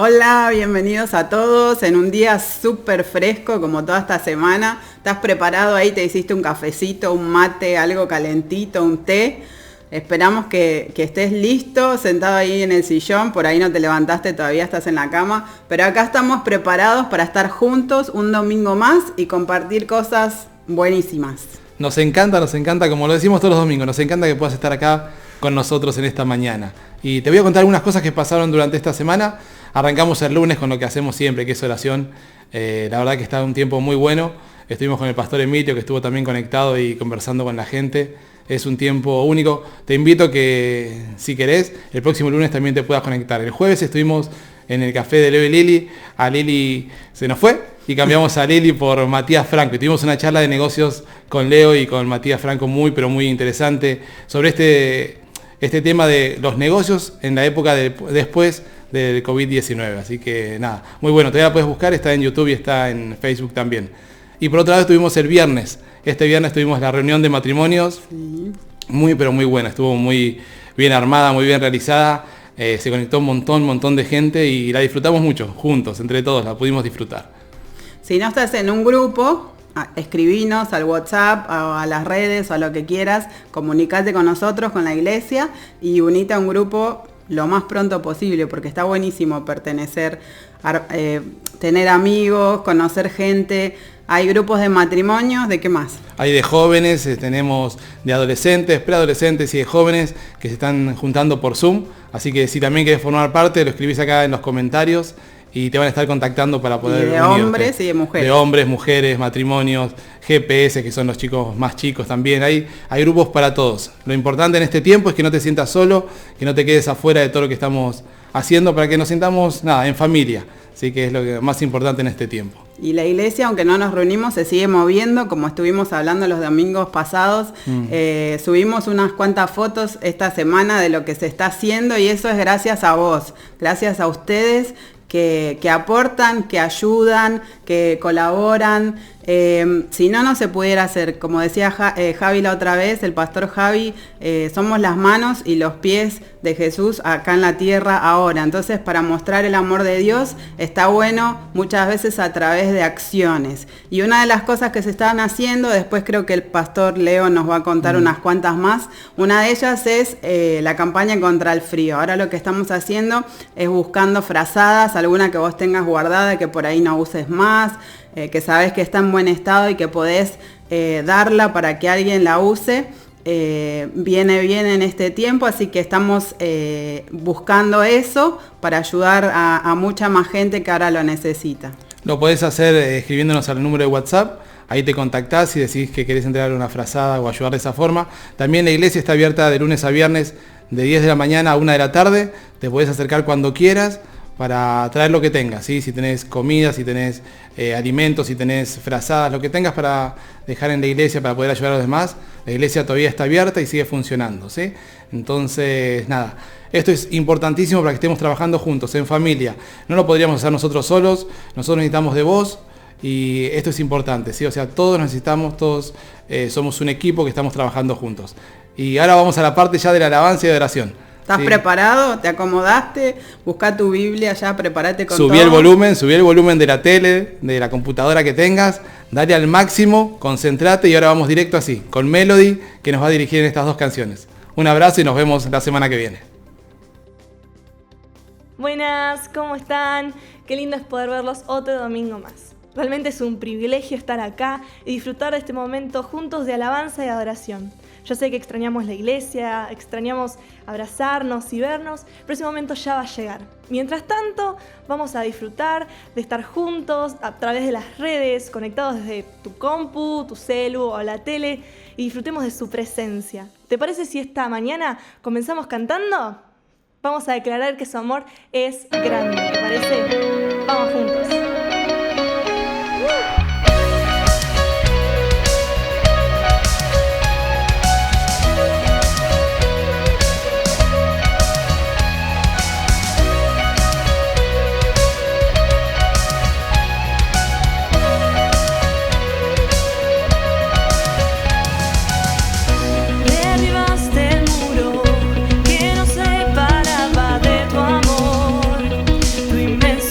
Hola, bienvenidos a todos en un día súper fresco como toda esta semana. ¿Estás preparado ahí? ¿Te hiciste un cafecito, un mate, algo calentito, un té? Esperamos que estés listo, sentado ahí en el sillón. Por ahí no te levantaste, todavía estás en la cama. Pero acá estamos preparados para estar juntos un domingo más y compartir cosas buenísimas. Nos encanta, como lo decimos todos los domingos, nos encanta que puedas estar acá con nosotros en esta mañana. Y te voy a contar algunas cosas que pasaron durante esta semana. Arrancamos el lunes con lo que hacemos siempre, que es oración. La verdad que está un tiempo muy bueno. Estuvimos con el pastor Emilio, que estuvo también conectado y conversando con la gente. Es un tiempo único. Te invito que, si querés, el próximo lunes también te puedas conectar. El jueves estuvimos en el café de Leo y Lili. A Lili se nos fue y cambiamos a Lili por Matías Franco. Y tuvimos una charla de negocios con Leo y con Matías Franco muy, pero muy interesante sobre este tema de los negocios en la época después del COVID-19. Así que nada, muy bueno. Todavía la puedes buscar, está en YouTube y está en Facebook también. Y por otro lado estuvimos el viernes. Este viernes tuvimos la reunión de matrimonios. Sí. Muy, pero muy buena. Estuvo muy bien armada, muy bien realizada. Se conectó un montón de gente y la disfrutamos mucho, juntos, entre todos, la pudimos disfrutar. Si no estás en un grupo, escribinos al WhatsApp, a las redes o a lo que quieras, comunicate con nosotros, con la iglesia y unite a un grupo lo más pronto posible, porque está buenísimo pertenecer, tener amigos, conocer gente. Hay grupos de matrimonios, ¿de qué más? Hay de jóvenes, tenemos de adolescentes, preadolescentes y de jóvenes que se están juntando por Zoom. Así que si también querés formar parte, lo escribís acá en los comentarios y te van a estar contactando para poder unirte. Hombres y de mujeres. De hombres, mujeres, matrimonios, GPS, que son los chicos más chicos también. Hay grupos para todos. Lo importante en este tiempo es que no te sientas solo, que no te quedes afuera de todo lo que estamos haciendo, para que nos sintamos en familia. Así que es lo más importante en este tiempo. Y la iglesia, aunque no nos reunimos, se sigue moviendo, como estuvimos hablando los domingos pasados. Subimos unas cuantas fotos esta semana de lo que se está haciendo y eso es gracias a vos, gracias a ustedes que aportan, que ayudan, que colaboran. Si no se pudiera hacer, como decía Javi la otra vez, el pastor Javi, somos las manos y los pies de Jesús acá en la tierra ahora. Entonces, para mostrar el amor de Dios está bueno muchas veces a través de acciones. Y una de las cosas que se están haciendo, después creo que el pastor Leo nos va a contar unas cuantas más, una de ellas es la campaña contra el frío. Ahora lo que estamos haciendo es buscando frazadas, alguna que vos tengas guardada que por ahí no uses más, que sabes que está en buen estado y que podés darla para que alguien la use. Viene bien en este tiempo, así que estamos buscando eso para ayudar a mucha más gente que ahora lo necesita. Lo podés hacer escribiéndonos al número de WhatsApp. Ahí te contactás y decís que querés entregar una frazada o ayudar de esa forma. También la iglesia está abierta de lunes a viernes de 10 de la mañana a 1 de la tarde. Te podés acercar cuando quieras para traer lo que tengas, ¿sí? Si tenés comida, si tenés alimentos, si tenés frazadas, lo que tengas para dejar en la iglesia para poder ayudar a los demás. La iglesia todavía está abierta y sigue funcionando, ¿sí? Entonces, nada, esto es importantísimo para que estemos trabajando juntos, en familia. No lo podríamos hacer nosotros solos, nosotros necesitamos de vos y esto es importante, ¿sí? O sea, todos necesitamos, todos somos un equipo que estamos trabajando juntos. Y ahora vamos a la parte ya de la alabanza y de oración. ¿Estás preparado? ¿Te acomodaste? Busca tu Biblia ya, prepárate con todo. Subí el volumen de la tele, de la computadora que tengas, dale al máximo, concentrate y ahora vamos directo así, con Melody, que nos va a dirigir en estas dos canciones. Un abrazo y nos vemos la semana que viene. Buenas, ¿cómo están? Qué lindo es poder verlos otro domingo más. Realmente es un privilegio estar acá y disfrutar de este momento juntos de alabanza y adoración. Yo sé que extrañamos la iglesia, extrañamos abrazarnos y vernos, pero ese momento ya va a llegar. Mientras tanto, vamos a disfrutar de estar juntos a través de las redes, conectados desde tu compu, tu celu o la tele, y disfrutemos de su presencia. ¿Te parece si esta mañana comenzamos cantando? Vamos a declarar que su amor es grande, ¿te parece? Vamos juntos. Derribaste el muro que nos separaba de tu amor, tu inmenso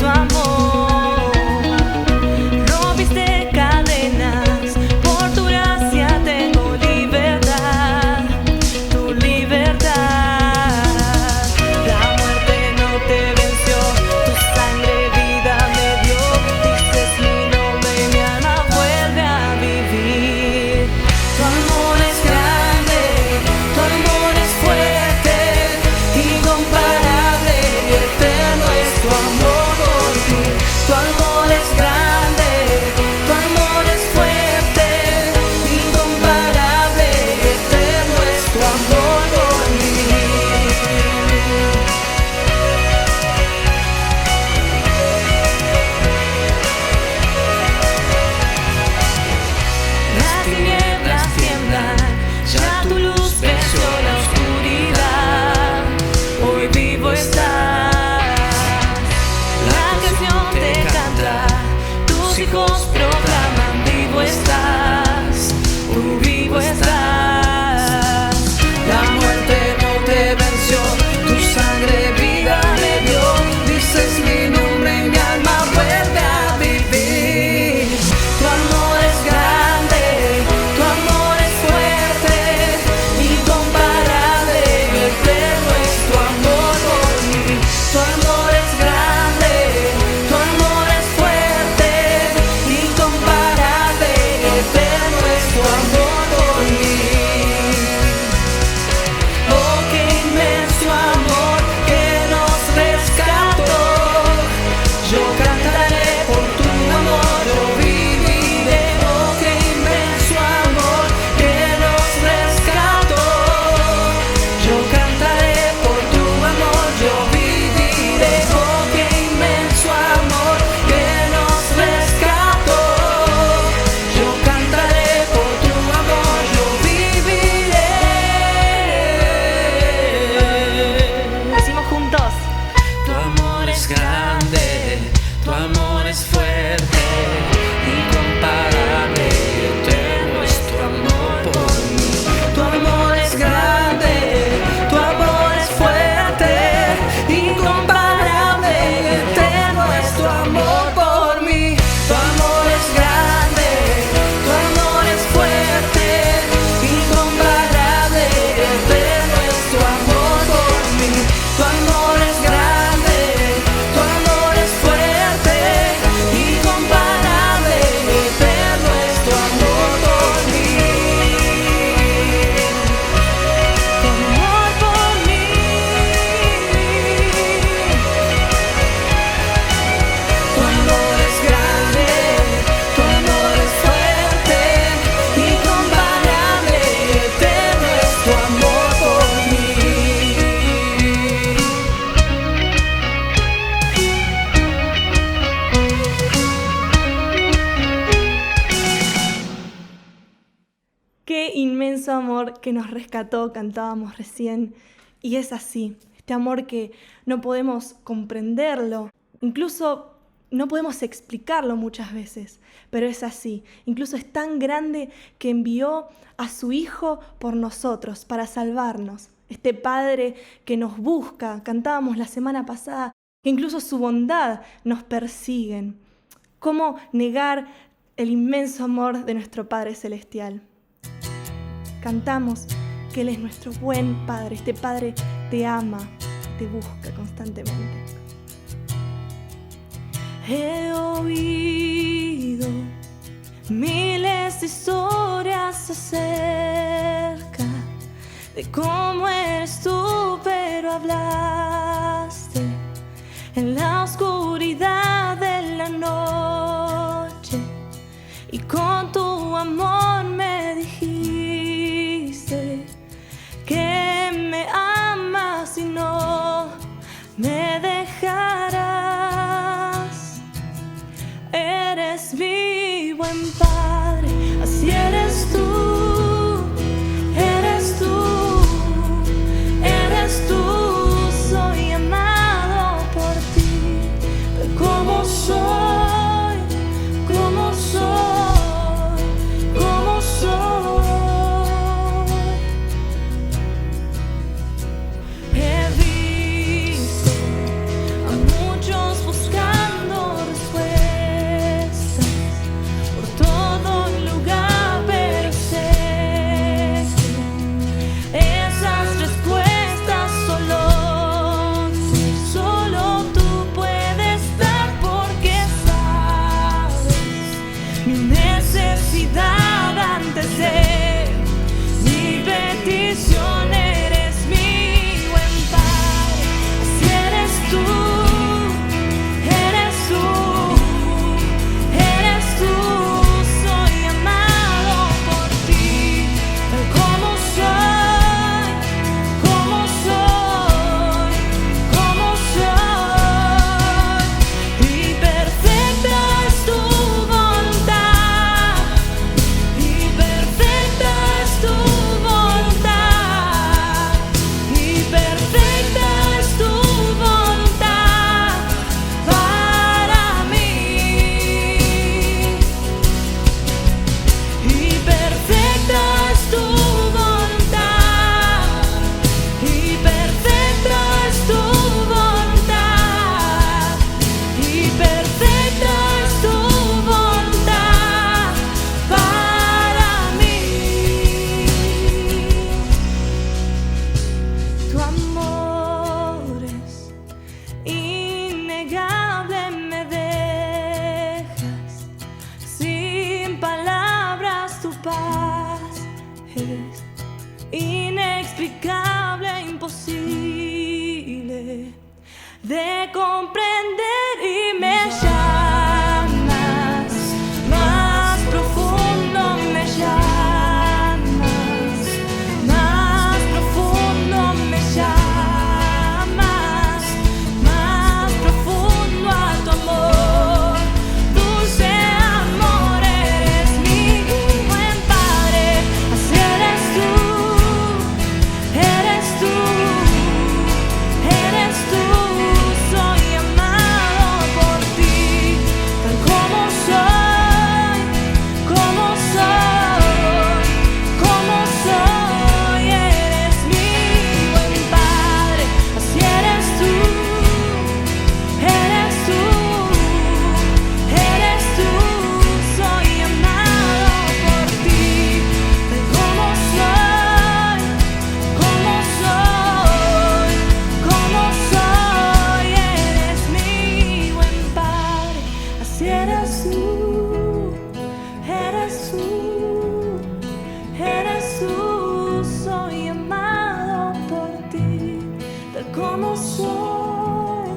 inmenso amor que nos rescató, cantábamos recién. Y es así, este amor que no podemos comprenderlo, incluso no podemos explicarlo muchas veces, pero es así. Incluso es tan grande que envió a su Hijo por nosotros, para salvarnos. Este Padre que nos busca, cantábamos la semana pasada, que incluso su bondad nos persigue. ¿Cómo negar el inmenso amor de nuestro Padre Celestial? Cantamos que Él es nuestro buen Padre. Este Padre te ama, te busca constantemente. He oído miles de historias acerca de cómo eres tú, pero hablaste en la oscuridad de la noche y con tu amor me dijiste que me amas y no me dejarás. Eres mi buen Padre, así eres tú, eres tú, eres tú. Soy amado por ti, tal como soy, como soy, como soy. He visto a muchos buscando respuestas por todo lugar, pero sé que esas respuestas solo tú puedes dar, porque sabes mi necesidad antes de mi petición. Eres mi buen Padre, así eres tú, eres tú, eres tú. Soy amado por ti, tal como soy, como soy, como soy. Y perfecta es tu voluntad, y perfecta es tu voluntad, y perfecta es tu voluntad para mí. Y perfecta es tu voluntad, y perfecta es tu voluntad, y perfecta es tu voluntad para mí. Tu amor es innegable, me dejas sin palabras. Tu paz es inexplicable, imposible de comprender, y me llamas más profundo, me llamas más profundo, me llamas más profundo a tu amor. Dulce amor, eres mi buen Padre, así eres tú, eres tú, eres tú. Soy amado por ti, tal como soy, como soy, como soy. Eres mi buen Padre, así eres tú, eres tú, eres tú. Soy amado por ti, tal como soy, como soy, como soy. Eres mi buen Padre, así eres tú, eres tú, eres tú. Soy amado por ti, tal como soy,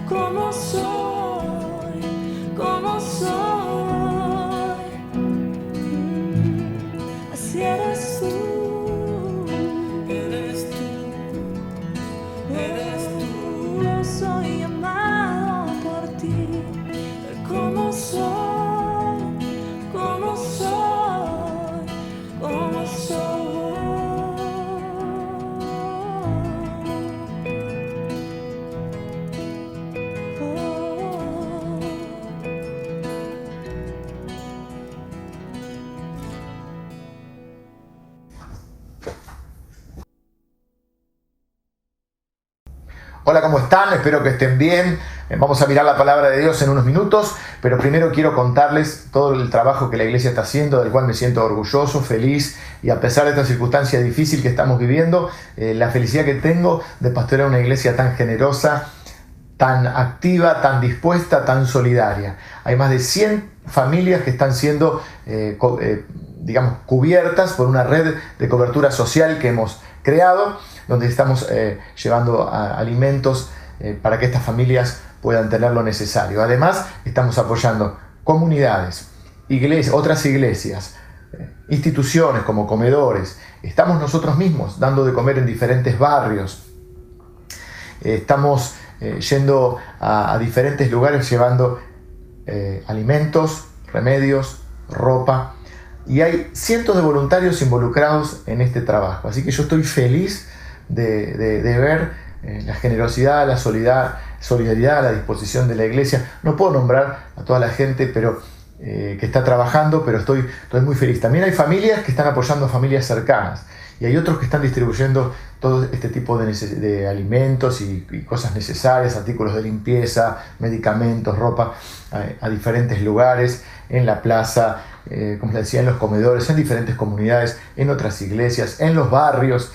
como soy, como soy. Así eres tú, eres tú, eres tú. Soy amado por ti, tal como soy, como soy. Hola, ¿cómo están? Espero que estén bien. Vamos a mirar la palabra de Dios en unos minutos, pero primero quiero contarles todo el trabajo que la iglesia está haciendo, del cual me siento orgulloso, feliz, y a pesar de esta circunstancia difícil que estamos viviendo, la felicidad que tengo de pastorear una iglesia tan generosa, tan activa, tan dispuesta, tan solidaria. Hay más de 100 familias que están siendo, cubiertas por una red de cobertura social que hemos creado, donde estamos llevando alimentos para que estas familias puedan tener lo necesario. Además, estamos apoyando comunidades, iglesias, otras iglesias, instituciones como comedores. Estamos nosotros mismos dando de comer en diferentes barrios. Estamos yendo a diferentes lugares llevando alimentos, remedios, ropa. Y hay cientos de voluntarios involucrados en este trabajo. Así que yo estoy feliz de ver la generosidad, la solidaridad, la disposición de la iglesia. No puedo nombrar a toda la gente que está trabajando, pero estoy muy feliz. También hay familias que están apoyando a familias cercanas. Y hay otros que están distribuyendo todo este tipo de alimentos y cosas necesarias, artículos de limpieza, medicamentos, ropa, a diferentes lugares, en la plaza, como les decía, en los comedores, en diferentes comunidades, en otras iglesias, en los barrios,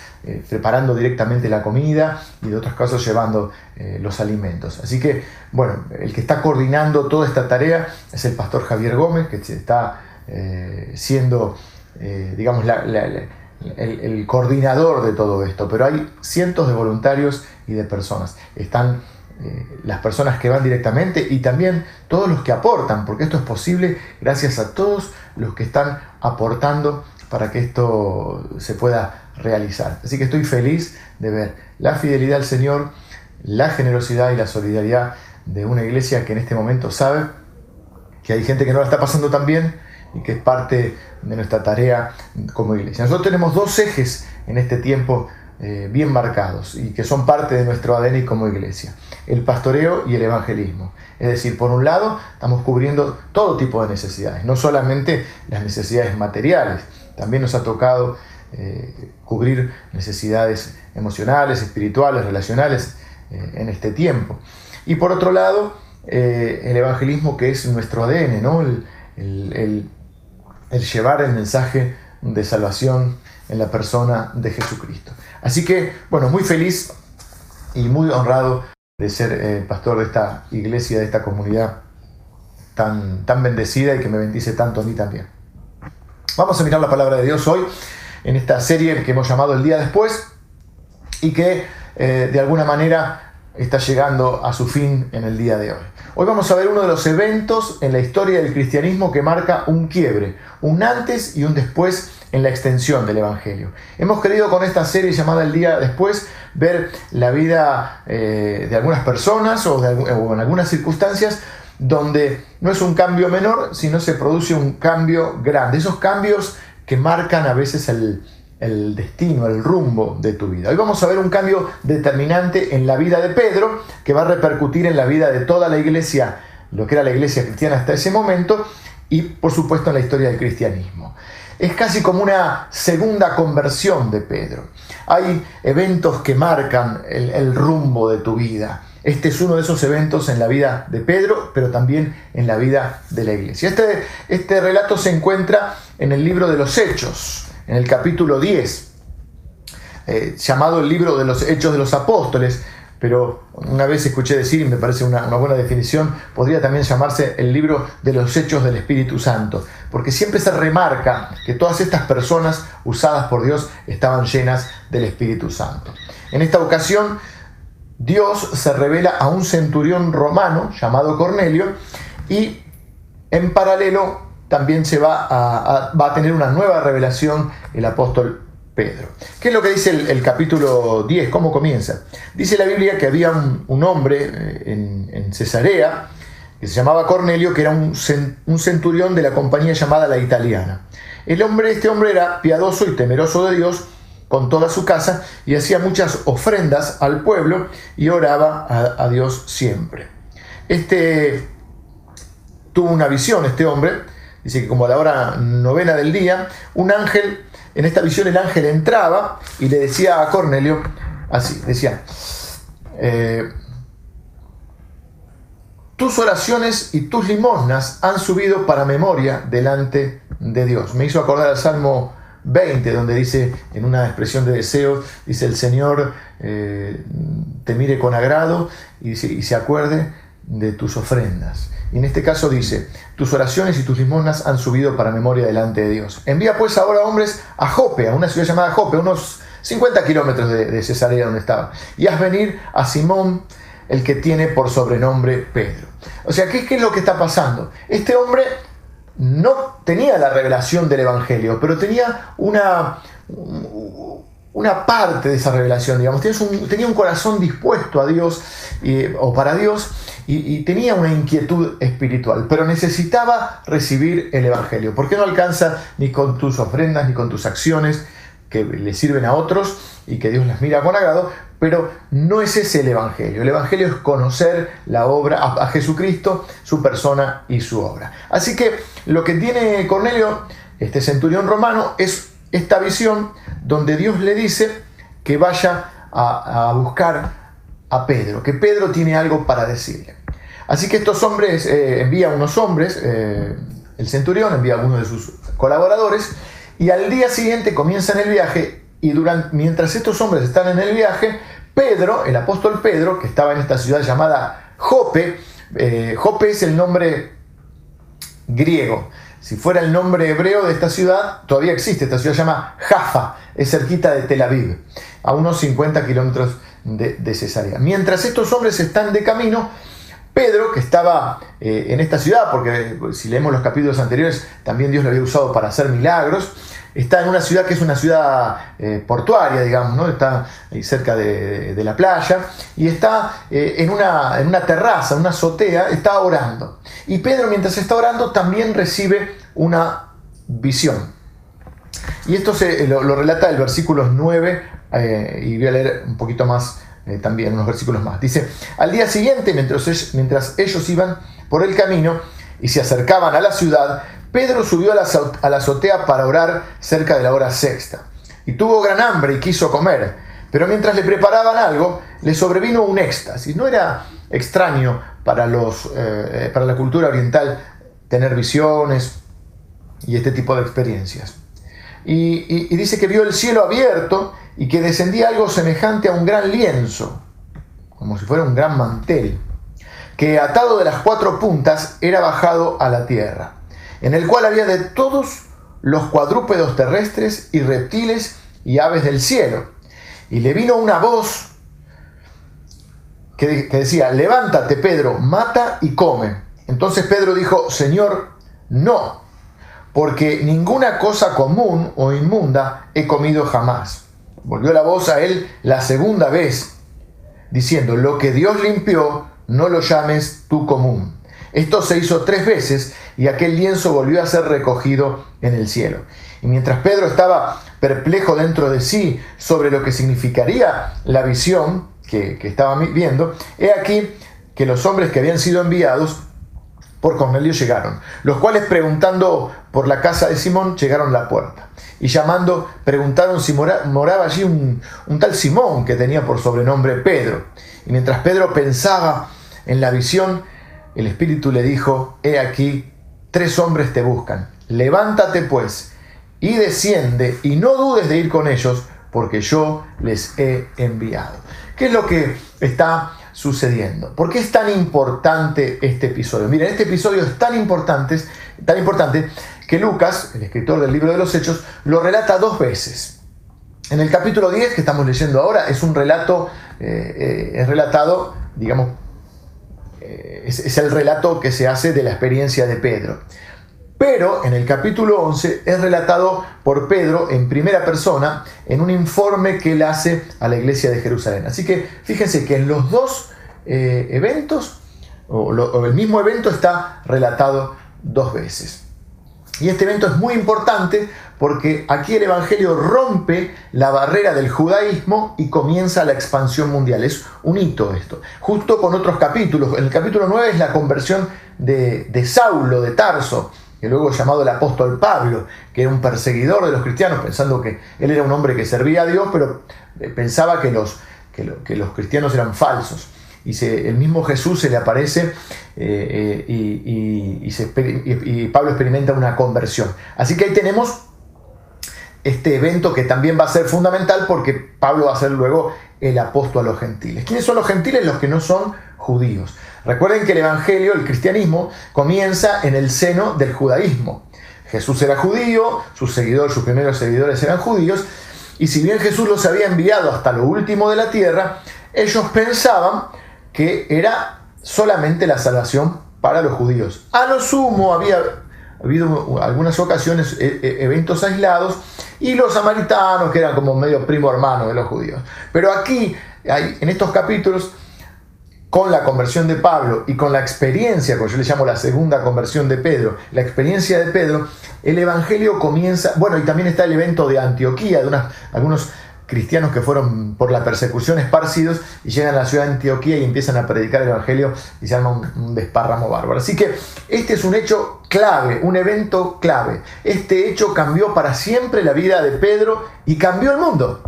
preparando directamente la comida y de otros casos llevando los alimentos. Así que, bueno, el que está coordinando toda esta tarea es el pastor Javier Gómez, que está siendo, el coordinador de todo esto, pero hay cientos de voluntarios y de personas. Están las personas que van directamente y también todos los que aportan, porque esto es posible gracias a todos los que están aportando para que esto se pueda realizar. Así que estoy feliz de ver la fidelidad al Señor, la generosidad y la solidaridad de una iglesia que en este momento sabe que hay gente que no la está pasando tan bien y que es parte de nuestra tarea como iglesia. Nosotros tenemos dos ejes en este tiempo bien marcados y que son parte de nuestro ADN como iglesia: el pastoreo y el evangelismo. Es decir, por un lado estamos cubriendo todo tipo de necesidades, no solamente las necesidades materiales, también nos ha tocado cubrir necesidades emocionales, espirituales, relacionales en este tiempo. Y por otro lado, el evangelismo, que es nuestro ADN, ¿no? El llevar el mensaje de salvación en la persona de Jesucristo. Así que, bueno, muy feliz y muy honrado de ser pastor de esta iglesia, de esta comunidad tan bendecida y que me bendice tanto a mí también. Vamos a mirar la palabra de Dios hoy en esta serie que hemos llamado El Día Después y que de alguna manera está llegando a su fin en el día de hoy. Hoy vamos a ver uno de los eventos en la historia del cristianismo que marca un quiebre, un antes y un después en la extensión del Evangelio. Hemos querido con esta serie llamada El Día Después ver la vida de algunas personas o en algunas circunstancias donde no es un cambio menor, sino se produce un cambio grande. Esos cambios que marcan a veces el destino, el rumbo de tu vida. Hoy vamos a ver un cambio determinante en la vida de Pedro, que va a repercutir en la vida de toda la iglesia, lo que era la iglesia cristiana hasta ese momento, y por supuesto en la historia del cristianismo. Es casi como una segunda conversión de Pedro. Hay eventos que marcan el rumbo de tu vida. Este es uno de esos eventos en la vida de Pedro, pero también en la vida de la iglesia. Este relato se encuentra en el libro de los Hechos, en el capítulo 10, llamado el libro de los Hechos de los Apóstoles, pero una vez escuché decir, y me parece una buena definición, podría también llamarse el libro de los Hechos del Espíritu Santo, porque siempre se remarca que todas estas personas usadas por Dios estaban llenas del Espíritu Santo. En esta ocasión, Dios se revela a un centurión romano llamado Cornelio, y en paralelo también va a tener una nueva revelación el apóstol Pedro. ¿Qué es lo que dice el capítulo 10? ¿Cómo comienza? Dice la Biblia que había un hombre en Cesarea que se llamaba Cornelio, que era un centurión de la compañía llamada La Italiana. Este hombre era piadoso y temeroso de Dios con toda su casa y hacía muchas ofrendas al pueblo y oraba a Dios siempre. Tuvo una visión este hombre. Dice que como a la hora 9 del día, un ángel, en esta visión el ángel entraba y le decía a Cornelio así, decía: tus oraciones y tus limosnas han subido para memoria delante de Dios. Me hizo acordar al Salmo 20, donde dice, en una expresión de deseo, dice: el Señor te mire con agrado y se acuerde de tus ofrendas. Y en este caso dice: tus oraciones y tus limosnas han subido para memoria delante de Dios. Envía pues ahora hombres a Jope, a una ciudad llamada Jope, unos 50 kilómetros de Cesarea, donde estaba, y haz venir a Simón, el que tiene por sobrenombre Pedro. O sea, ¿qué es lo que está pasando? Este hombre no tenía la revelación del Evangelio, pero tenía una parte de esa revelación, digamos. Tenía un corazón dispuesto a Dios o para Dios, y tenía una inquietud espiritual, pero necesitaba recibir el Evangelio. ¿Por qué no alcanza ni con tus ofrendas ni con tus acciones que le sirven a otros y que Dios las mira con agrado? Pero no es ese el Evangelio. El Evangelio es conocer la obra, a Jesucristo, su persona y su obra. Así que lo que tiene Cornelio, este centurión romano, es esta visión donde Dios le dice que vaya a buscar a Pedro, que Pedro tiene algo para decirle. Así que estos hombres, envía unos hombres, el centurión envía a algunos de sus colaboradores, y al día siguiente comienzan el viaje. Y mientras estos hombres están en el viaje, Pedro, el apóstol Pedro, que estaba en esta ciudad llamada Jope, Jope es el nombre griego. Si fuera el nombre hebreo de esta ciudad, todavía existe, esta ciudad se llama Jaffa, es cerquita de Tel Aviv, a unos 50 kilómetros de Cesarea. Mientras estos hombres están de camino, Pedro, que estaba en esta ciudad, porque si leemos los capítulos anteriores, también Dios lo había usado para hacer milagros, está en una ciudad que es una ciudad portuaria, digamos, ¿no? Está ahí cerca de la playa, y está en una terraza, una azotea, está orando. Y Pedro, mientras está orando, también recibe una visión. Y esto lo relata el versículo 9, y voy a leer un poquito más también, unos versículos más. Dice: al día siguiente, mientras ellos iban por el camino y se acercaban a la ciudad, Pedro subió a la azotea para orar cerca de la hora sexta. Y tuvo gran hambre y quiso comer. Pero mientras le preparaban algo, le sobrevino un éxtasis. No era extraño para la cultura oriental tener visiones y este tipo de experiencias. Y dice que vio el cielo abierto y que descendía algo semejante a un gran lienzo, como si fuera un gran mantel, que atado de las 4 puntas era bajado a la tierra, en el cual había de todos los cuadrúpedos terrestres y reptiles y aves del cielo. Y le vino una voz que decía: levántate, Pedro, mata y come. Entonces Pedro dijo: Señor, no, porque ninguna cosa común o inmunda he comido jamás. Volvió la voz a él la segunda vez, diciendo: lo que Dios limpió, no lo llames tú común. Esto se hizo 3 veces y aquel lienzo volvió a ser recogido en el cielo. Y mientras Pedro estaba perplejo dentro de sí sobre lo que significaría la visión que estaba viendo, he aquí que los hombres que habían sido enviados por Cornelio llegaron, los cuales, preguntando por la casa de Simón, llegaron a la puerta. Y llamando, preguntaron si moraba allí un tal Simón, que tenía por sobrenombre Pedro. Y mientras Pedro pensaba en la visión, el Espíritu le dijo: he aquí, 3 hombres te buscan. Levántate pues, y desciende, y no dudes de ir con ellos, porque yo les he enviado. ¿Qué es lo que está sucediendo? ¿Por qué es tan importante este episodio? Miren, este episodio es tan importante que Lucas, el escritor del libro de los Hechos, lo relata 2 veces. En el capítulo 10, que estamos leyendo ahora, es un relato, es relatado, digamos, es el relato que se hace de la experiencia de Pedro. Pero en el capítulo 11 es relatado por Pedro en primera persona en un informe que él hace a la iglesia de Jerusalén. Así que fíjense que en los 2 eventos, o el mismo evento está relatado 2 veces. Y este evento es muy importante porque aquí el Evangelio rompe la barrera del judaísmo y comienza la expansión mundial. Es un hito esto. Justo con otros capítulos. En el capítulo 9 es la conversión de Saulo de Tarso, que luego llamado el apóstol Pablo, que era un perseguidor de los cristianos, pensando que él era un hombre que servía a Dios, pero pensaba que que los cristianos eran falsos. Y el mismo Jesús se le aparece y Pablo experimenta una conversión. Así que ahí tenemos este evento que también va a ser fundamental, porque Pablo va a ser luego el apóstol a los gentiles. ¿Quiénes son los gentiles? Los que no son judíos. Recuerden que el evangelio, el cristianismo, comienza en el seno del judaísmo. Jesús era judío, sus primeros seguidores eran judíos, y si bien Jesús los había enviado hasta lo último de la tierra, ellos pensaban que era solamente la salvación para los judíos. A lo sumo había habido algunas ocasiones, eventos aislados, y los samaritanos, que eran como medio primo hermano de los judíos. Pero aquí, en estos capítulos, con la conversión de Pablo y con la experiencia, como yo le llamo la segunda conversión de Pedro, la experiencia de Pedro, el evangelio comienza. Bueno, y también está el evento de Antioquía, de algunos cristianos que fueron por la persecución esparcidos y llegan a la ciudad de Antioquía y empiezan a predicar el evangelio y se arma un desparramo bárbaro. Así que este es un hecho clave, un evento clave. Este hecho cambió para siempre la vida de Pedro y cambió el mundo.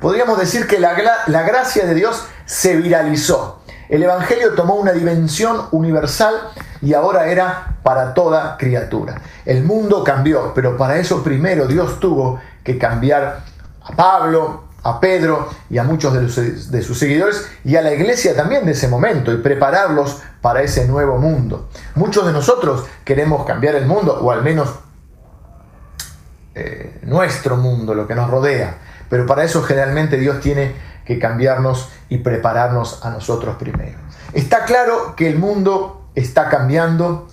Podríamos decir que la gracia de Dios se viralizó. El evangelio tomó una dimensión universal y ahora era para toda criatura. El mundo cambió, pero para eso primero Dios tuvo que cambiar a Pablo, a Pedro y a muchos de sus seguidores, y a la iglesia también de ese momento, y prepararlos para ese nuevo mundo. Muchos de nosotros queremos cambiar el mundo, o al menos nuestro mundo, lo que nos rodea, pero para eso generalmente Dios tiene que cambiarnos y prepararnos a nosotros primero. Está claro que el mundo está cambiando,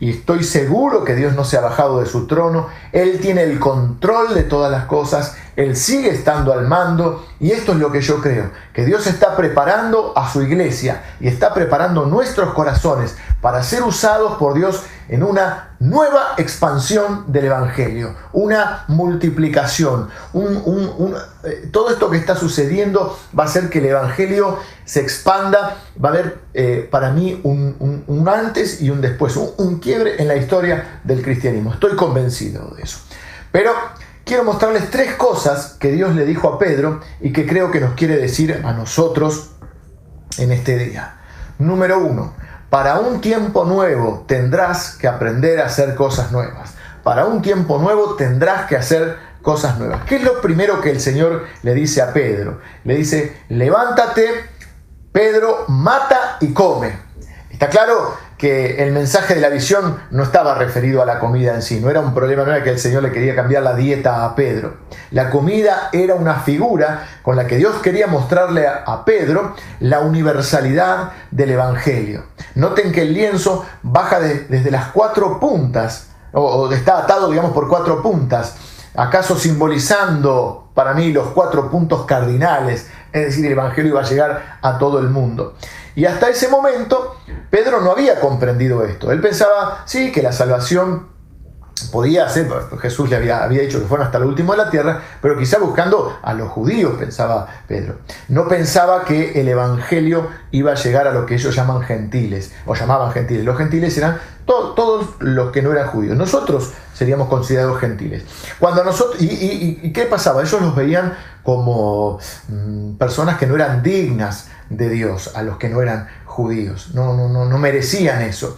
y estoy seguro que Dios no se ha bajado de su trono. Él tiene el control de todas las cosas. Él sigue estando al mando. Y esto es lo que yo creo, que Dios está preparando a su iglesia y está preparando nuestros corazones para ser usados por Dios en una nueva expansión del evangelio, una multiplicación. Todo esto que está sucediendo va a hacer que el evangelio se expanda. Va a haber para mí un antes y un después, un quiebre en la historia del cristianismo. Estoy convencido de eso. Pero quiero mostrarles 3 cosas que Dios le dijo a Pedro y que creo que nos quiere decir a nosotros en este día. Número 1, para un tiempo nuevo tendrás que aprender a hacer cosas nuevas. Para un tiempo nuevo tendrás que hacer cosas nuevas. ¿Qué es lo primero que el Señor le dice a Pedro? Le dice: levántate, Pedro, mata y come. Está claro que el mensaje de la visión no estaba referido a la comida en sí, no era un problema, no era que el Señor le quería cambiar la dieta a Pedro. La comida era una figura con la que Dios quería mostrarle a Pedro la universalidad del evangelio. Noten que el lienzo baja desde las 4 puntas, o está atado, digamos, por 4 puntas, acaso simbolizando para mí los 4 puntos cardinales, es decir, el evangelio iba a llegar a todo el mundo. Y hasta ese momento Pedro no había comprendido esto. Él pensaba, sí, que la salvación podía ser, Jesús le había dicho que fueron hasta lo último de la tierra, pero quizá buscando a los judíos, pensaba Pedro. No pensaba que el evangelio iba a llegar a lo que ellos llaman gentiles, o llamaban gentiles. Los gentiles eran todos los que no eran judíos. Nosotros seríamos considerados gentiles. ¿Y qué pasaba? Ellos los veían como personas que no eran dignas de Dios, a los que no eran judíos. No merecían eso.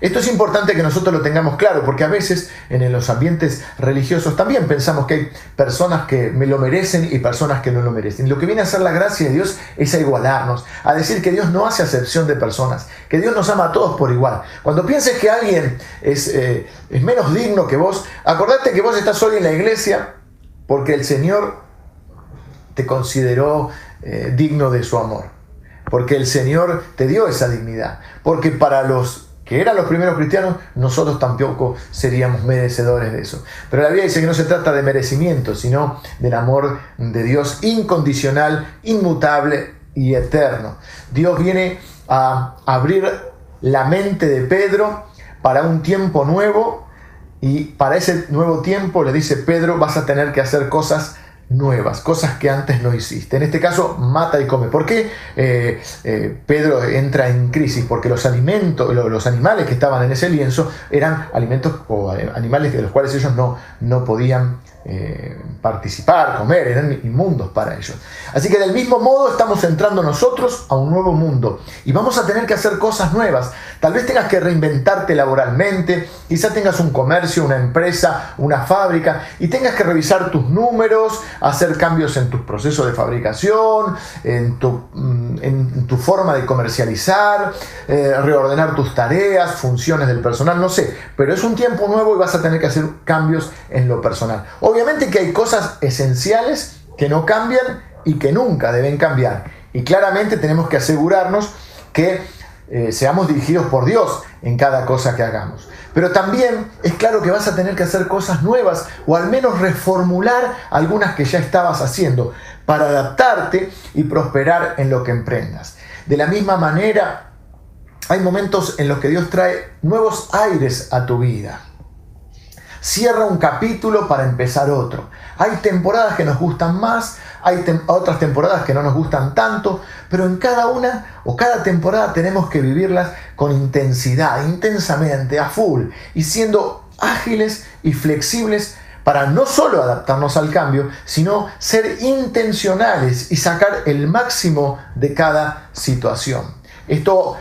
Esto es importante que nosotros lo tengamos claro, porque a veces en los ambientes religiosos también pensamos que hay personas que me lo merecen y personas que no lo merecen. Lo que viene a hacer la gracia de Dios es a igualarnos, a decir que Dios no hace acepción de personas, que Dios nos ama a todos por igual. Cuando pienses que alguien es menos digno que vos, acordate que vos estás hoy en la iglesia porque el Señor te consideró digno de su amor, porque el Señor te dio esa dignidad, porque para los que eran los primeros cristianos, nosotros tampoco seríamos merecedores de eso. Pero la Biblia dice que no se trata de merecimiento, sino del amor de Dios incondicional, inmutable y eterno. Dios viene a abrir la mente de Pedro para un tiempo nuevo, y para ese nuevo tiempo le dice: Pedro, vas a tener que hacer cosas nuevas, cosas que antes no hiciste. En este caso, mata y come. ¿Por qué Pedro entra en crisis? Porque los animales que estaban en ese lienzo eran alimentos o animales de los cuales ellos no podían participar, comer, eran inmundos para ellos. Así que del mismo modo estamos entrando nosotros a un nuevo mundo y vamos a tener que hacer cosas nuevas. Tal vez tengas que reinventarte laboralmente, quizá tengas un comercio, una empresa, una fábrica y tengas que revisar tus números, hacer cambios en tus procesos de fabricación, en tu forma de comercializar, reordenar tus tareas, funciones del personal, no sé, pero es un tiempo nuevo y vas a tener que hacer cambios en lo personal. Obviamente que hay cosas esenciales que no cambian y que nunca deben cambiar. Y claramente tenemos que asegurarnos que seamos dirigidos por Dios en cada cosa que hagamos. Pero también es claro que vas a tener que hacer cosas nuevas o al menos reformular algunas que ya estabas haciendo para adaptarte y prosperar en lo que emprendas. De la misma manera, hay momentos en los que Dios trae nuevos aires a tu vida. Cierra un capítulo para empezar otro. Hay temporadas que nos gustan más, hay otras temporadas que no nos gustan tanto, pero en cada una o cada temporada tenemos que vivirlas con intensidad, intensamente, a full, y siendo ágiles y flexibles para no solo adaptarnos al cambio, sino ser intencionales y sacar el máximo de cada situación. Esto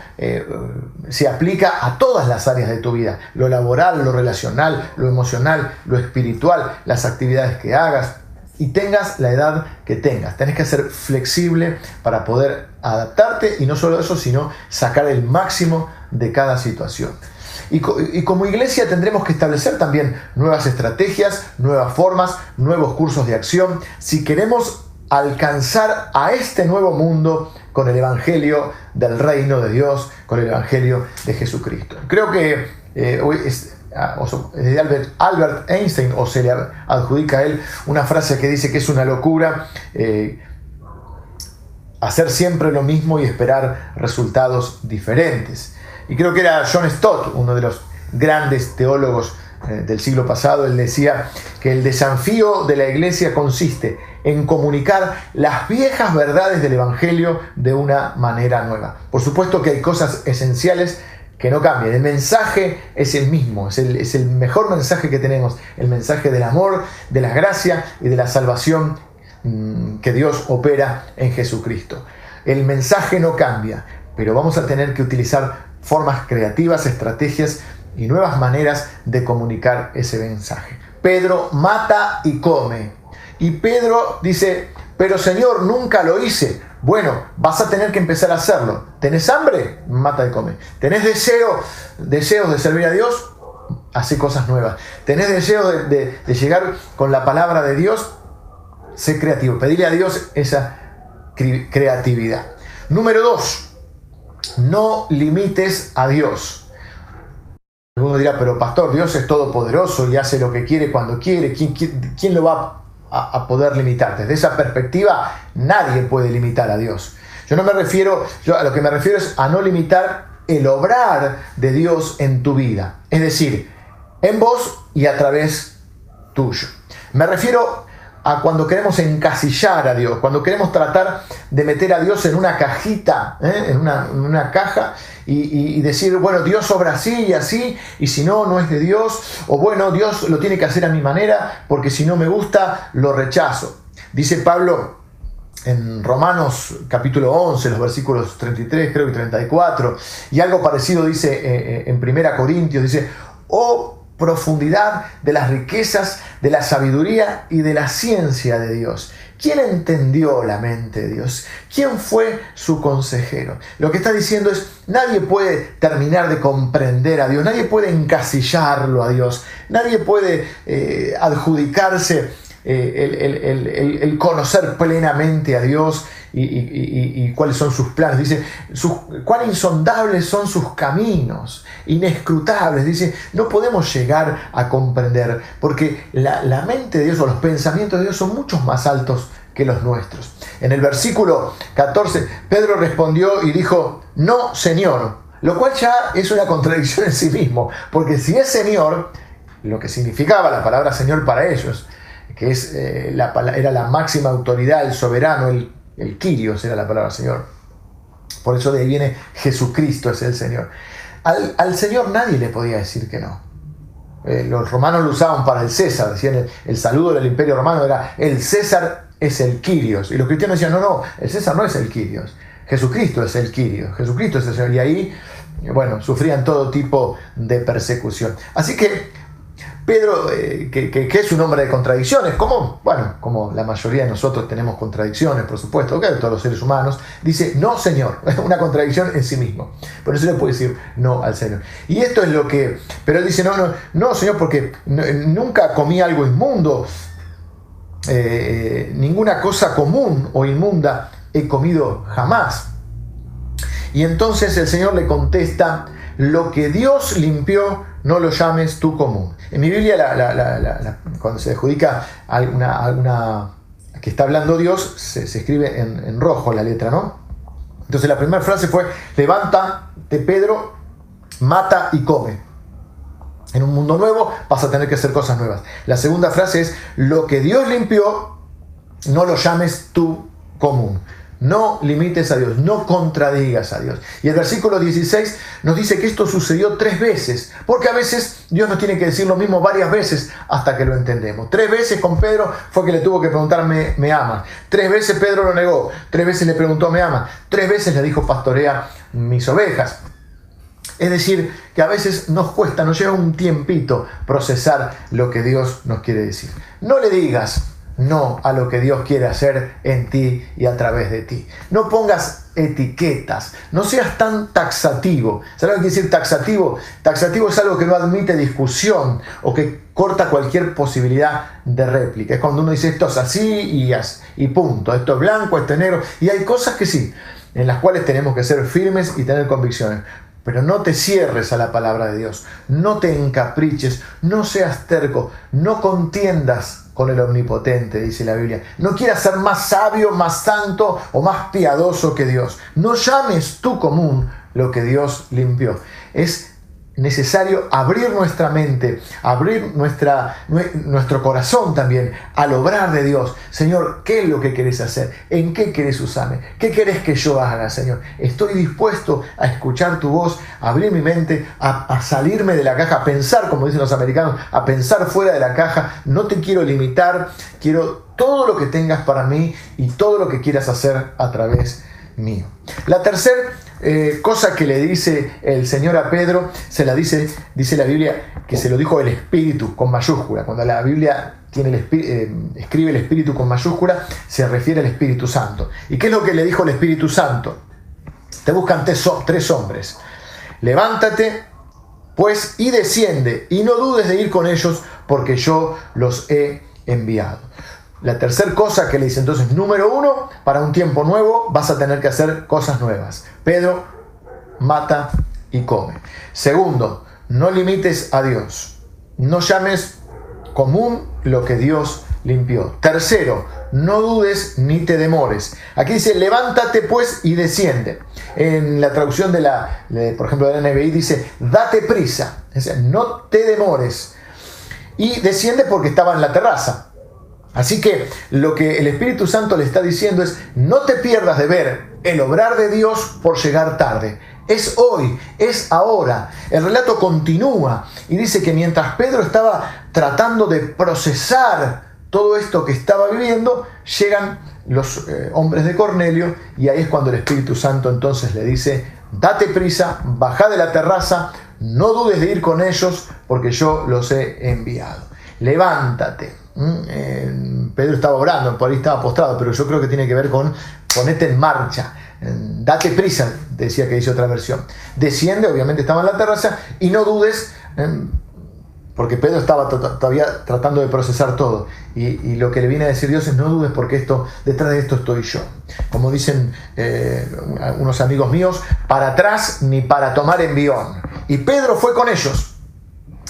se aplica a todas las áreas de tu vida, lo laboral, lo relacional, lo emocional, lo espiritual, las actividades que hagas y tengas la edad que tengas. Tenés que ser flexible para poder adaptarte y no solo eso, sino sacar el máximo de cada situación. Y como iglesia tendremos que establecer también nuevas estrategias, nuevas formas, nuevos cursos de acción si queremos alcanzar a este nuevo mundo con el Evangelio del Reino de Dios, con el Evangelio de Jesucristo. Creo que hoy es de Albert Einstein, o se le adjudica a él una frase que dice que es una locura hacer siempre lo mismo y esperar resultados diferentes. Y creo que era John Stott, uno de los grandes teólogos del siglo pasado. Él decía que el desafío de la iglesia consiste en comunicar las viejas verdades del Evangelio de una manera nueva. Por supuesto que hay cosas esenciales que no cambian. El mensaje es el mismo, es el mejor mensaje que tenemos, el mensaje del amor, de la gracia y de la salvación que Dios opera en Jesucristo. El mensaje no cambia, pero vamos a tener que utilizar formas creativas, estrategias y nuevas maneras de comunicar ese mensaje. Pedro mata y come. Y Pedro dice, pero Señor, nunca lo hice. Bueno, vas a tener que empezar a hacerlo. ¿Tenés hambre? Mata y come. ¿Tenés deseos de servir a Dios? Hace cosas nuevas. ¿Tenés deseo de llegar con la palabra de Dios? Sé creativo. Pedile a Dios esa creatividad. Número 2. No limites a Dios. Alguno dirá, pero pastor, Dios es todopoderoso y hace lo que quiere cuando quiere. ¿Quién lo va a poder limitar? Desde esa perspectiva, nadie puede limitar a Dios. Yo a lo que me refiero es a no limitar el obrar de Dios en tu vida. Es decir, en vos y a través tuyo. Me refiero a cuando queremos encasillar a Dios, cuando queremos tratar de meter a Dios en una cajita, en una caja y decir, bueno, Dios obra así y así, y si no, no es de Dios, o bueno, Dios lo tiene que hacer a mi manera, porque si no me gusta, lo rechazo. Dice Pablo en Romanos capítulo 11, los versículos 33, creo que 34, y algo parecido dice en 1 Corintios, dice, oh profundidad de las riquezas, de la sabiduría y de la ciencia de Dios. ¿Quién entendió la mente de Dios? ¿Quién fue su consejero? Lo que está diciendo es, nadie puede terminar de comprender a Dios, nadie puede encasillarlo a Dios, nadie puede adjudicarse el conocer plenamente a Dios y cuáles son sus planes. Dice, cuán insondables son sus caminos, inescrutables. Dice, no podemos llegar a comprender, porque la mente de Dios o los pensamientos de Dios son muchos más altos que los nuestros. En el versículo 14, Pedro respondió y dijo, no, Señor, lo cual ya es una contradicción en sí mismo, porque si es Señor, lo que significaba la palabra Señor para ellos, que era la máxima autoridad, el soberano, el Kyrios era la palabra Señor. Por eso de ahí viene Jesucristo, es el Señor. Al Señor nadie le podía decir que no. Los romanos lo usaban para el César, decían el saludo del Imperio Romano era el César es el Kyrios. Y los cristianos decían, no, el César no es el Kyrios, Jesucristo es el Kyrios, Jesucristo es el Señor. Y ahí, bueno, sufrían todo tipo de persecución. Así que Pedro, que es un hombre de contradicciones, como la mayoría de nosotros tenemos contradicciones, por supuesto, todos los seres humanos, dice, no Señor, es una contradicción en sí mismo. Por eso le puede decir no al Señor. Y esto es lo que, pero él dice, no Señor, porque nunca comí algo inmundo, ninguna cosa común o inmunda he comido jamás. Y entonces el Señor le contesta, lo que Dios limpió, no lo llames tú común. En mi Biblia, cuando se adjudica alguna que está hablando Dios, se escribe en rojo la letra, ¿no? Entonces la primera frase fue, levántate Pedro, mata y come. En un mundo nuevo vas a tener que hacer cosas nuevas. La segunda frase es, lo que Dios limpió, no lo llames tú común. No limites a Dios, no contradigas a Dios. Y el versículo 16 nos dice que esto sucedió 3 veces, porque a veces Dios nos tiene que decir lo mismo varias veces hasta que lo entendemos. 3 veces con Pedro fue que le tuvo que preguntar, ¿me amas? 3 veces Pedro lo negó, 3 veces le preguntó, ¿me amas? 3 veces le dijo, pastorea mis ovejas. Es decir, que a veces nos cuesta, nos lleva un tiempito procesar lo que Dios nos quiere decir. No le digas no a lo que Dios quiere hacer en ti y a través de ti. No pongas etiquetas, no seas tan taxativo. ¿Sabes lo que quiere decir taxativo? Taxativo es algo que no admite discusión o que corta cualquier posibilidad de réplica. Es cuando uno dice esto es así y punto, esto es blanco, esto es negro. Y hay cosas que sí, en las cuales tenemos que ser firmes y tener convicciones. Pero no te cierres a la palabra de Dios, no te encapriches, no seas terco, no contiendas con el omnipotente, dice la Biblia. No quieras ser más sabio, más santo o más piadoso que Dios. No llames tú común lo que Dios limpió. Es necesario abrir nuestra mente, abrir nuestro corazón también al obrar de Dios. Señor, ¿qué es lo que querés hacer? ¿En qué querés usarme? ¿Qué querés que yo haga, Señor? Estoy dispuesto a escuchar tu voz, a abrir mi mente, a salirme de la caja, a pensar, como dicen los americanos, a pensar fuera de la caja. No te quiero limitar, quiero todo lo que tengas para mí y todo lo que quieras hacer a través mío. La tercera cosa que le dice el Señor a Pedro, se la dice la Biblia que se lo dijo el Espíritu con mayúscula. Cuando la Biblia escribe el Espíritu con mayúscula, se refiere al Espíritu Santo. ¿Y qué es lo que le dijo el Espíritu Santo? Te buscan 3 hombres. Levántate, pues, y desciende, y no dudes de ir con ellos, porque yo los he enviado. La tercera cosa que le dice, entonces, número 1, para un tiempo nuevo vas a tener que hacer cosas nuevas. Pedro, mata y come. Segundo, no limites a Dios. No llames común lo que Dios limpió. Tercero, no dudes ni te demores. Aquí dice, levántate pues y desciende. En la traducción por ejemplo, de la NBI dice, date prisa. Es decir, no te demores. Y desciende porque estaba en la terraza. Así que lo que el Espíritu Santo le está diciendo es, no te pierdas de ver el obrar de Dios por llegar tarde. Es hoy, es ahora. El relato continúa y dice que mientras Pedro estaba tratando de procesar todo esto que estaba viviendo, llegan los hombres de Cornelio y ahí es cuando el Espíritu Santo entonces le dice, date prisa, baja de la terraza, no dudes de ir con ellos porque yo los he enviado. Levántate. Pedro estaba orando, por ahí estaba postrado, pero yo creo que tiene que ver con ponete en marcha, date prisa, decía que dice otra versión. Desciende, obviamente estaba en la terraza, y no dudes, porque Pedro estaba todavía tratando de procesar todo, y lo que le viene a decir Dios es no dudes porque detrás de esto estoy yo. Como dicen unos amigos míos, para atrás ni para tomar envión. Y Pedro fue con ellos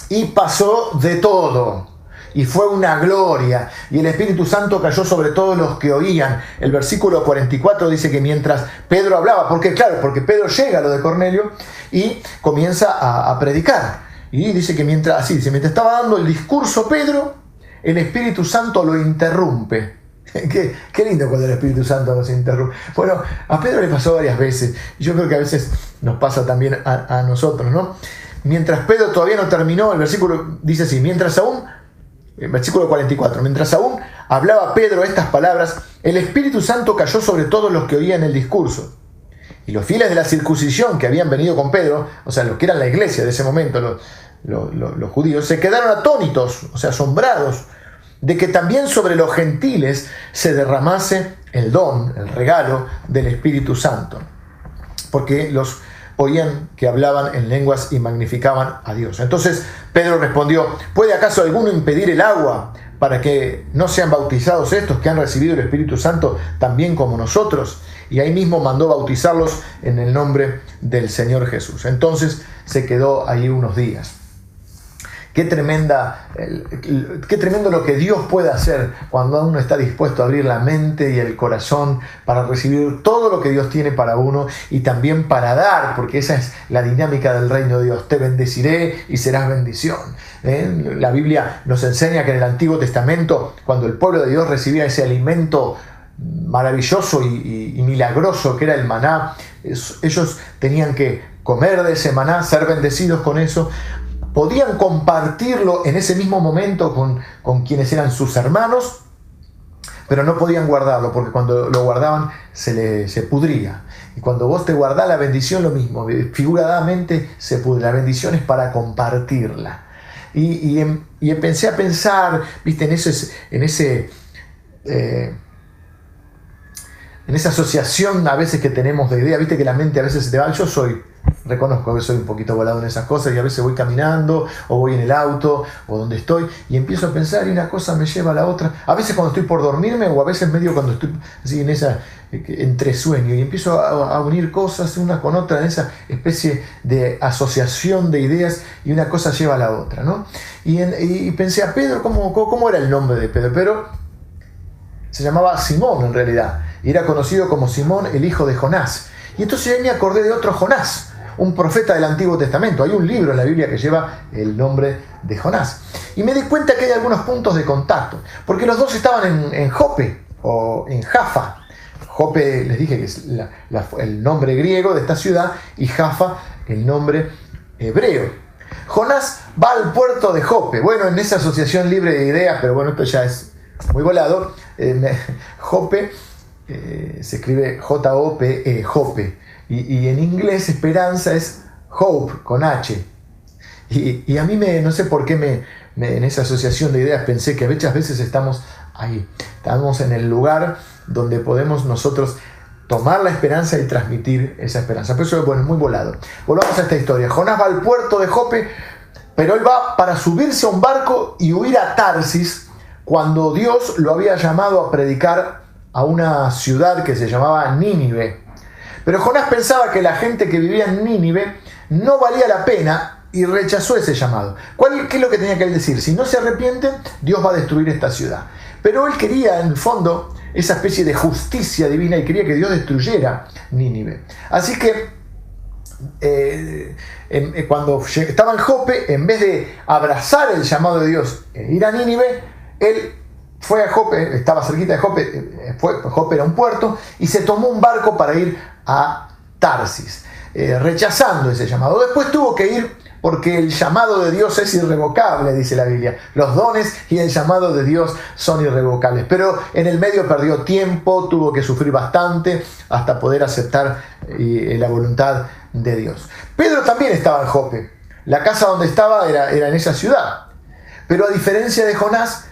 y pasó de todo. Y fue una gloria, y el Espíritu Santo cayó sobre todos los que oían. El versículo 44 dice que mientras Pedro hablaba, porque Pedro llega a lo de Cornelio y comienza a predicar. Y dice que mientras estaba dando el discurso Pedro, el Espíritu Santo lo interrumpe. Qué lindo cuando el Espíritu Santo nos interrumpe. Bueno, a Pedro le pasó varias veces, y yo creo que a veces nos pasa también a nosotros, ¿no? mientras Pedro todavía no terminó, el versículo dice así, versículo 44, mientras aún hablaba Pedro estas palabras, el Espíritu Santo cayó sobre todos los que oían el discurso. Y los fieles de la circuncisión que habían venido con Pedro, o sea, los que eran la iglesia de ese momento, los judíos, se quedaron atónitos, o sea, asombrados, de que también sobre los gentiles se derramase el don, el regalo del Espíritu Santo. Porque los oían que hablaban en lenguas y magnificaban a Dios. Entonces Pedro respondió, ¿puede acaso alguno impedir el agua para que no sean bautizados estos que han recibido el Espíritu Santo también como nosotros? Y ahí mismo mandó bautizarlos en el nombre del Señor Jesús. Entonces se quedó ahí unos días. Qué tremendo lo que Dios puede hacer cuando uno está dispuesto a abrir la mente y el corazón para recibir todo lo que Dios tiene para uno y también para dar, porque esa es la dinámica del reino de Dios. Te bendeciré y serás bendición. La Biblia nos enseña que en el Antiguo Testamento, cuando el pueblo de Dios recibía ese alimento maravilloso y milagroso que era el maná, ellos tenían que comer de ese maná, ser bendecidos con eso. Podían compartirlo en ese mismo momento con quienes eran sus hermanos, pero no podían guardarlo, porque cuando lo guardaban se pudría. Y cuando vos te guardás la bendición, lo mismo, figuradamente se pudre. La bendición es para compartirla. Y empecé a pensar, ¿viste? en esa asociación a veces que tenemos de idea, ¿viste? Que la mente a veces se te va. Reconozco que soy un poquito volado en esas cosas y a veces voy caminando o voy en el auto o donde estoy y empiezo a pensar y una cosa me lleva a la otra. A veces cuando estoy por dormirme o a veces medio cuando estoy así en esa entresueño y empiezo a unir cosas una con otra en esa especie de asociación de ideas y una cosa lleva a la otra, ¿no? Y pensé a Pedro, ¿cómo era el nombre de Pedro? Pedro se llamaba Simón en realidad y era conocido como Simón, el hijo de Jonás. Y entonces ahí me acordé de otro Jonás, un profeta del Antiguo Testamento. Hay un libro en la Biblia que lleva el nombre de Jonás. Y me di cuenta que hay algunos puntos de contacto, porque los dos estaban en Jope o en Jaffa. Jope, les dije que es el nombre griego de esta ciudad, y Jaffa el nombre hebreo. Jonás va al puerto de Jope. Bueno, en esa asociación libre de ideas, pero bueno, esto ya es muy volado. Jope se escribe J-O-P-E, Jope. Y en inglés esperanza es hope, con H. Y a mí no sé por qué en esa asociación de ideas pensé que muchas veces estamos ahí. Estamos en el lugar donde podemos nosotros tomar la esperanza y transmitir esa esperanza. Pero eso es muy volado. Volvamos a esta historia. Jonás va al puerto de Jope, pero él va para subirse a un barco y huir a Tarsis cuando Dios lo había llamado a predicar a una ciudad que se llamaba Nínive. Pero Jonás pensaba que la gente que vivía en Nínive no valía la pena y rechazó ese llamado. ¿Qué es lo que tenía que él decir? Si no se arrepienten, Dios va a destruir esta ciudad. Pero él quería, en el fondo, esa especie de justicia divina y quería que Dios destruyera Nínive. Así que cuando estaba en Jope, en vez de abrazar el llamado de Dios e ir a Nínive, él fue a Jope, estaba cerquita de Jope, Jope era un puerto, y se tomó un barco para ir a Tarsis, rechazando ese llamado. Después tuvo que ir porque el llamado de Dios es irrevocable, dice la Biblia. Los dones y el llamado de Dios son irrevocables. Pero en el medio perdió tiempo, tuvo que sufrir bastante hasta poder aceptar la voluntad de Dios. Pedro también estaba en Jope. La casa donde estaba era en esa ciudad. Pero a diferencia de Jonás,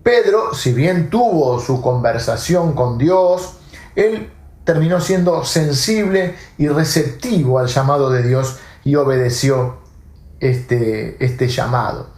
Pedro, si bien tuvo su conversación con Dios, él terminó siendo sensible y receptivo al llamado de Dios y obedeció este llamado.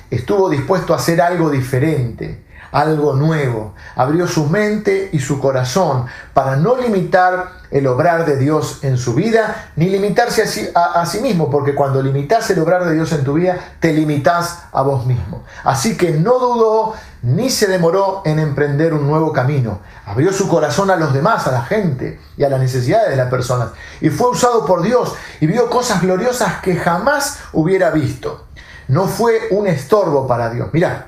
Estuvo dispuesto a hacer algo diferente, algo nuevo. Abrió su mente y su corazón para no limitar el obrar de Dios en su vida, ni limitarse a sí mismo, porque cuando limitas el obrar de Dios en tu vida, te limitas a vos mismo. Así que no dudó ni se demoró en emprender un nuevo camino. Abrió su corazón a los demás, a la gente y a las necesidades de las personas. Y fue usado por Dios y vio cosas gloriosas que jamás hubiera visto. No fue un estorbo para Dios. Mirá,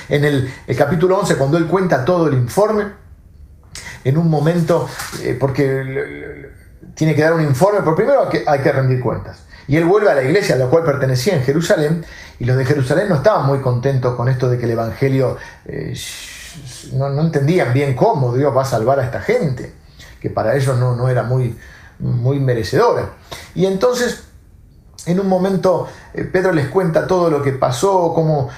en el capítulo 11, cuando él cuenta todo el informe, en un momento, porque tiene que dar un informe, pero primero hay que rendir cuentas. Y él vuelve a la iglesia a la cual pertenecía en Jerusalén, y los de Jerusalén no estaban muy contentos con esto de que el evangelio no entendían bien cómo Dios va a salvar a esta gente, que para ellos no era muy merecedora. Y entonces, en un momento, Pedro les cuenta todo lo que pasó, cómo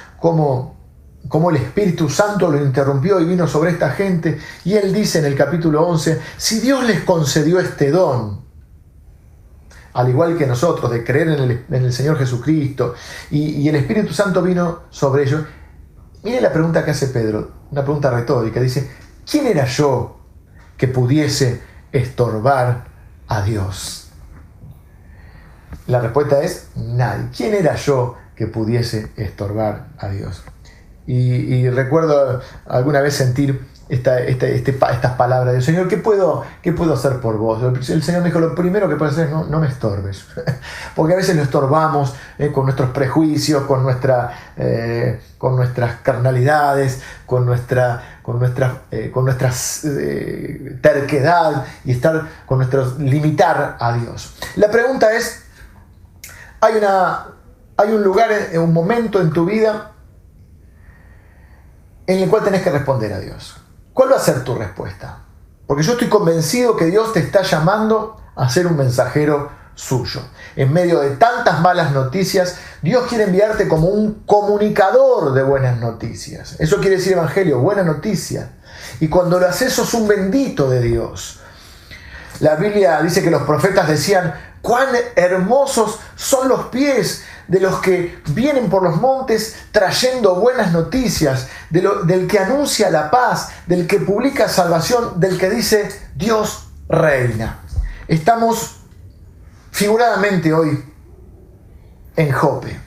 el Espíritu Santo lo interrumpió y vino sobre esta gente. Y él dice en el capítulo 11, si Dios les concedió este don, al igual que nosotros, de creer en el Señor Jesucristo, y el Espíritu Santo vino sobre ellos, mire la pregunta que hace Pedro, una pregunta retórica, dice, ¿quién era yo que pudiese estorbar a Dios? La respuesta es nadie. ¿Quién era yo que pudiese estorbar a Dios? Y recuerdo alguna vez sentir estas palabras del Señor, ¿qué puedo hacer por vos? El Señor me dijo, lo primero que puedes hacer es no me estorbes. Porque a veces lo estorbamos con nuestros prejuicios, con nuestras carnalidades, con nuestra terquedad y con nuestro limitar a Dios. La pregunta es, hay un lugar, un momento en tu vida en el cual tenés que responder a Dios. ¿Cuál va a ser tu respuesta? Porque yo estoy convencido que Dios te está llamando a ser un mensajero suyo. En medio de tantas malas noticias, Dios quiere enviarte como un comunicador de buenas noticias. Eso quiere decir evangelio, buena noticia. Y cuando lo haces, sos un bendito de Dios. La Biblia dice que los profetas decían, cuán hermosos son los pies de los que vienen por los montes trayendo buenas noticias, del que anuncia la paz, del que publica salvación, del que dice Dios reina. Estamos figuradamente hoy en Jope,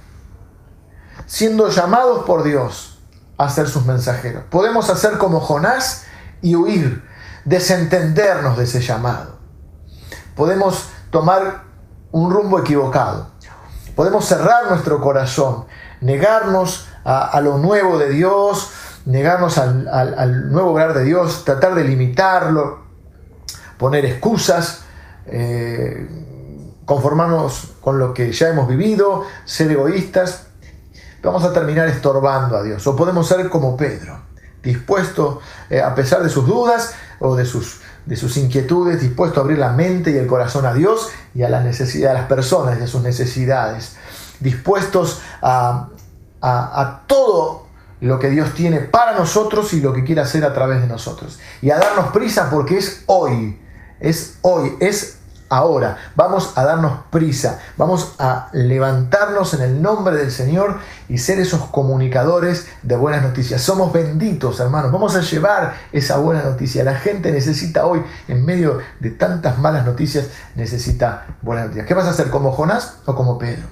siendo llamados por Dios a ser sus mensajeros. Podemos hacer como Jonás y huir, desentendernos de ese llamado. Podemos tomar un rumbo equivocado. Podemos cerrar nuestro corazón, negarnos a lo nuevo de Dios, negarnos al nuevo obrar de Dios, tratar de limitarlo, poner excusas, conformarnos con lo que ya hemos vivido, ser egoístas. Vamos a terminar estorbando a Dios. O podemos ser como Pedro, dispuesto, a pesar de sus dudas o de sus inquietudes, dispuesto a abrir la mente y el corazón a Dios y a la necesidad de las personas y a sus necesidades, dispuestos a todo lo que Dios tiene para nosotros y lo que quiere hacer a través de nosotros, y a darnos prisa porque es hoy, es ahora. Vamos a darnos prisa, vamos a levantarnos en el nombre del Señor y ser esos comunicadores de buenas noticias. Somos benditos, hermanos, vamos a llevar esa buena noticia. La gente necesita hoy, en medio de tantas malas noticias, necesita buenas noticias. ¿Qué vas a hacer, como Jonás o como Pedro?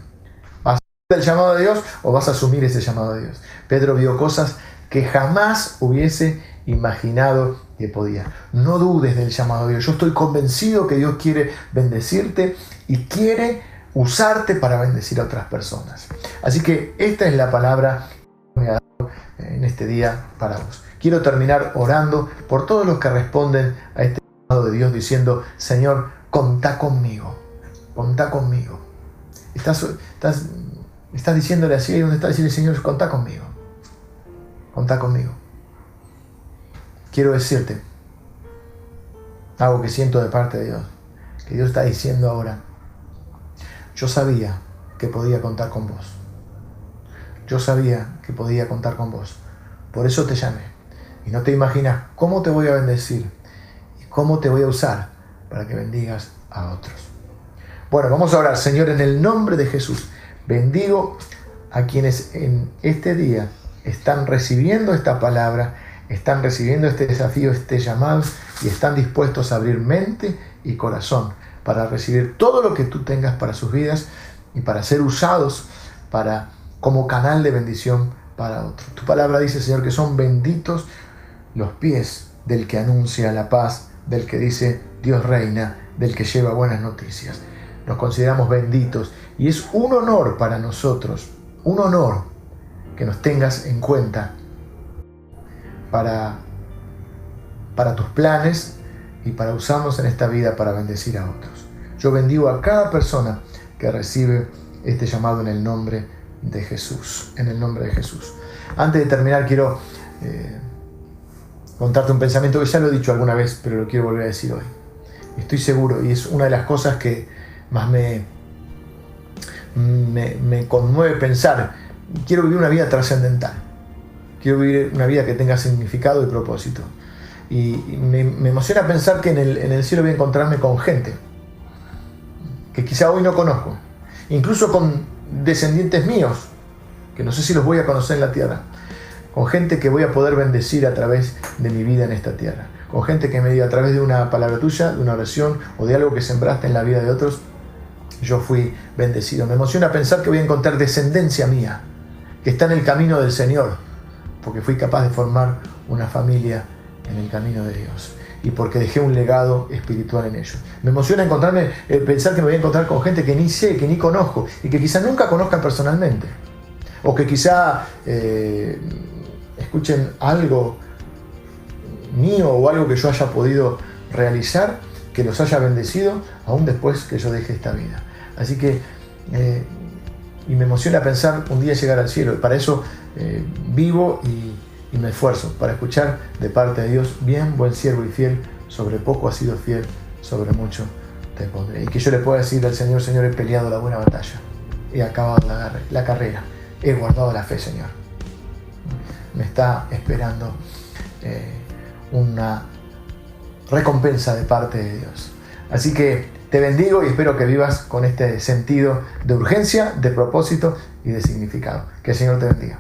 ¿Vas a hacer el llamado de Dios o vas a asumir ese llamado de Dios? Pedro vio cosas que jamás hubiese imaginado que podía. No dudes del llamado de Dios. Yo estoy convencido que Dios quiere bendecirte y quiere usarte para bendecir a otras personas. Así que esta es la palabra que me ha dado en este día para vos. Quiero terminar orando por todos los que responden a este llamado de Dios diciendo, Señor, contá conmigo. Contá conmigo. Estás diciéndole así, donde está diciendo, Señor, contá conmigo. Contá conmigo. Quiero decirte algo que siento de parte de Dios, que Dios está diciendo ahora. Yo sabía que podía contar con vos. Yo sabía que podía contar con vos. Por eso te llamé. Y no te imaginas cómo te voy a bendecir y cómo te voy a usar para que bendigas a otros. Bueno, vamos a orar. Señor, en el nombre de Jesús, bendigo a quienes en este día están recibiendo esta palabra, están recibiendo este desafío, este llamado, y están dispuestos a abrir mente y corazón para recibir todo lo que tú tengas para sus vidas y para ser usados como canal de bendición para otros. Tu palabra dice, Señor, que son benditos los pies del que anuncia la paz, del que dice Dios reina, del que lleva buenas noticias. Nos consideramos benditos y es un honor para nosotros, un honor que nos tengas en cuenta para tus planes y para usarnos en esta vida para bendecir a otros. Yo bendigo a cada persona que que recibe este llamado en el nombre de Jesús. En el nombre de Jesús. Antes de terminar, quiero contarte un pensamiento que ya lo he dicho alguna vez, pero lo quiero volver a decir hoy. Estoy seguro, y es una de las cosas que más me conmueve pensar. Quiero vivir una vida trascendental. Quiero vivir una vida que tenga significado y propósito. Y me emociona pensar que en el cielo voy a encontrarme con gente que quizá hoy no conozco. Incluso con descendientes míos, que no sé si los voy a conocer en la tierra. Con gente que voy a poder bendecir a través de mi vida en esta tierra. Con gente que me diga a través de una palabra tuya, de una oración o de algo que sembraste en la vida de otros, yo fui bendecido. Me emociona pensar que voy a encontrar descendencia mía, que está en el camino del Señor, porque fui capaz de formar una familia en el camino de Dios y porque dejé un legado espiritual en ellos. Me emociona pensar que me voy a encontrar con gente que ni sé, que ni conozco y que quizá nunca conozcan personalmente, o que quizá escuchen algo mío o algo que yo haya podido realizar, que los haya bendecido aún después que yo deje esta vida. Así que y me emociona pensar un día llegar al cielo, y para eso vivo y me esfuerzo para escuchar de parte de Dios: bien, buen siervo y fiel, sobre poco has sido fiel, sobre mucho te pondré. Y que yo le pueda decir al Señor: Señor, he peleado la buena batalla, he acabado la carrera, he guardado la fe, Señor. Me está esperando una recompensa de parte de Dios. Así que te bendigo y espero que vivas con este sentido de urgencia, de propósito y de significado. Que el Señor te bendiga.